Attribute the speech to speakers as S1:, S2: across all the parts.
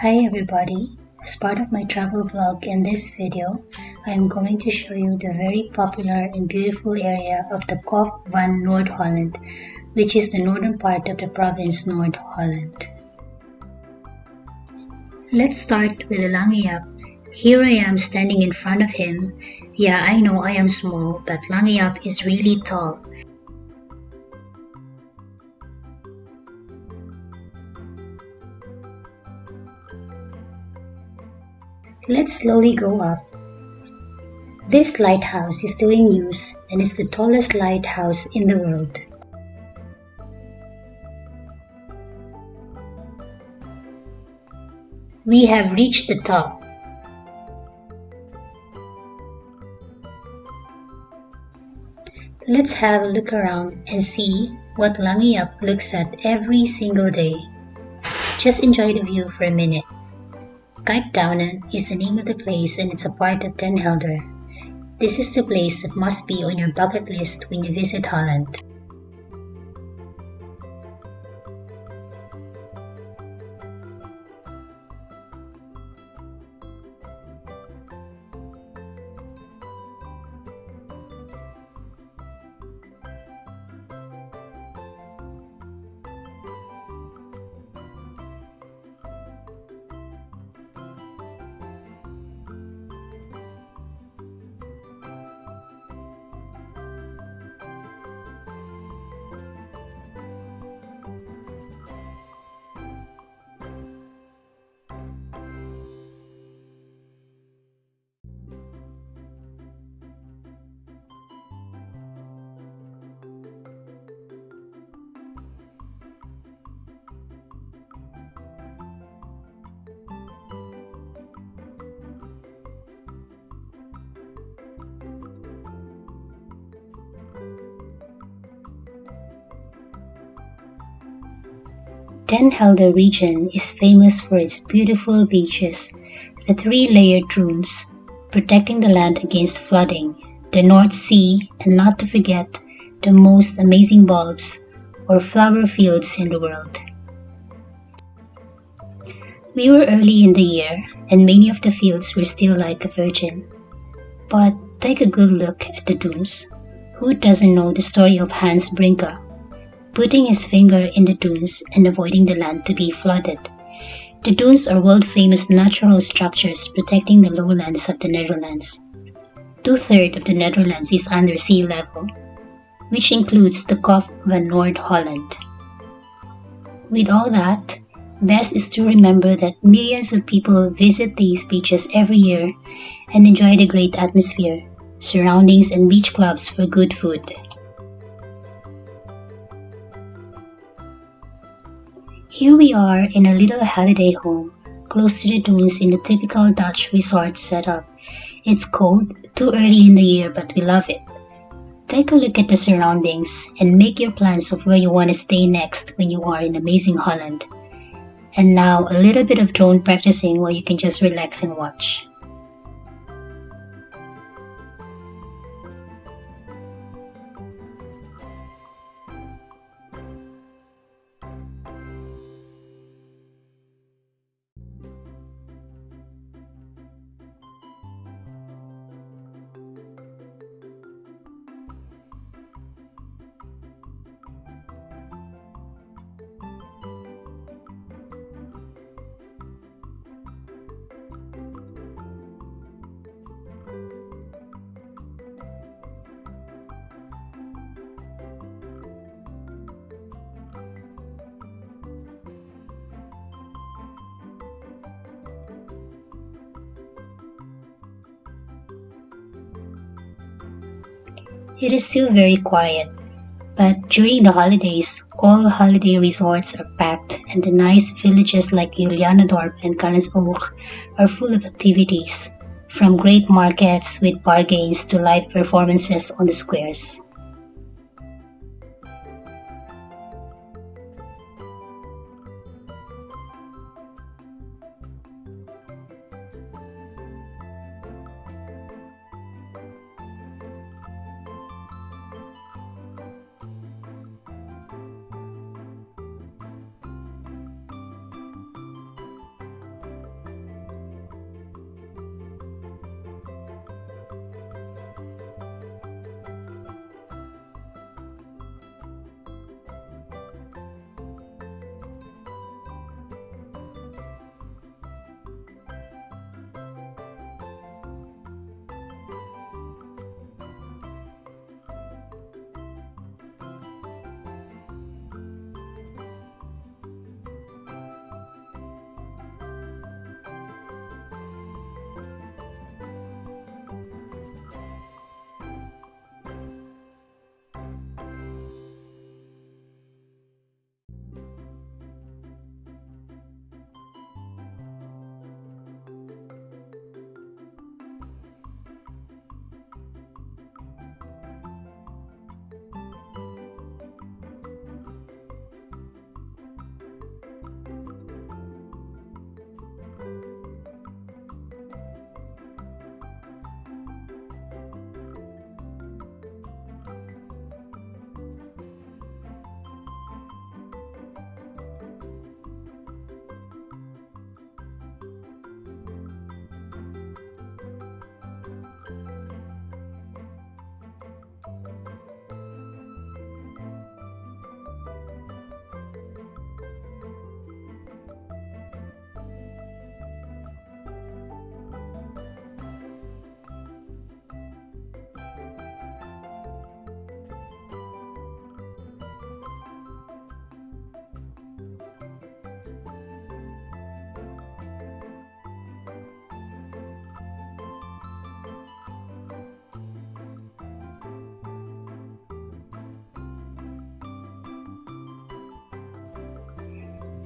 S1: Hi everybody, as part of my travel vlog in this video, I am going to show you the very popular and beautiful area of the KOP van Noord Holland, which is the northern part of the province Noord Holland. Let's start with the Lange Jaap. Here I am standing in front of him. Yeah, I know I am small, but Lange Jaap is really tall. Let's slowly go up. This lighthouse is still in use and is the tallest lighthouse in the world. We have reached the top. Let's have a look around and see what Lange Jaap looks at every single day. Just enjoy the view for a minute. Kijkduinen is the name of the place and it's a part of Den Helder. This is the place that must be on your bucket list when you visit Holland. Den Helder region is famous for its beautiful beaches, the three-layered dunes, protecting the land against flooding, the North Sea, and not to forget, the most amazing bulbs or flower fields in the world. We were early in the year, and many of the fields were still like a virgin. But take a good look at the dunes. Who doesn't know the story of Hans Brinker? Putting his finger in the dunes and avoiding the land to be flooded. The dunes are world-famous natural structures protecting the lowlands of the Netherlands. 2/3 of the Netherlands is under sea level, which includes the KOP van Noord Holland. With all that, best is to remember that millions of people visit these beaches every year and enjoy the great atmosphere, surroundings and beach clubs for good food. Here we are in a little holiday home, close to the dunes in the typical Dutch resort setup. It's cold, too early in the year, but we love it. Take a look at the surroundings and make your plans of where you want to stay next when you are in amazing Holland. And now a little bit of drone practicing while you can just relax and watch. It is still very quiet, but during the holidays, all holiday resorts are packed and the nice villages like Julianadorp and Kallensoog are full of activities, from great markets with bargains to live performances on the squares.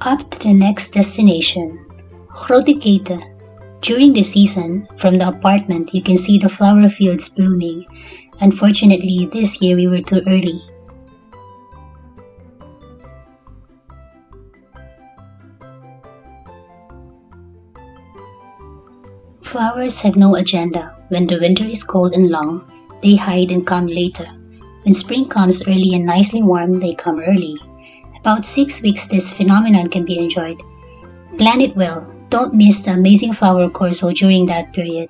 S1: Up to the next destination, Groote Keeten. During the season, from the apartment you can see the flower fields blooming. Unfortunately, this year we were too early. Flowers have no agenda. When the winter is cold and long, they hide and come later. When spring comes early and nicely warm, they come early. About 6 weeks this phenomenon can be enjoyed. Plan it well. Don't miss the amazing flower corso during that period.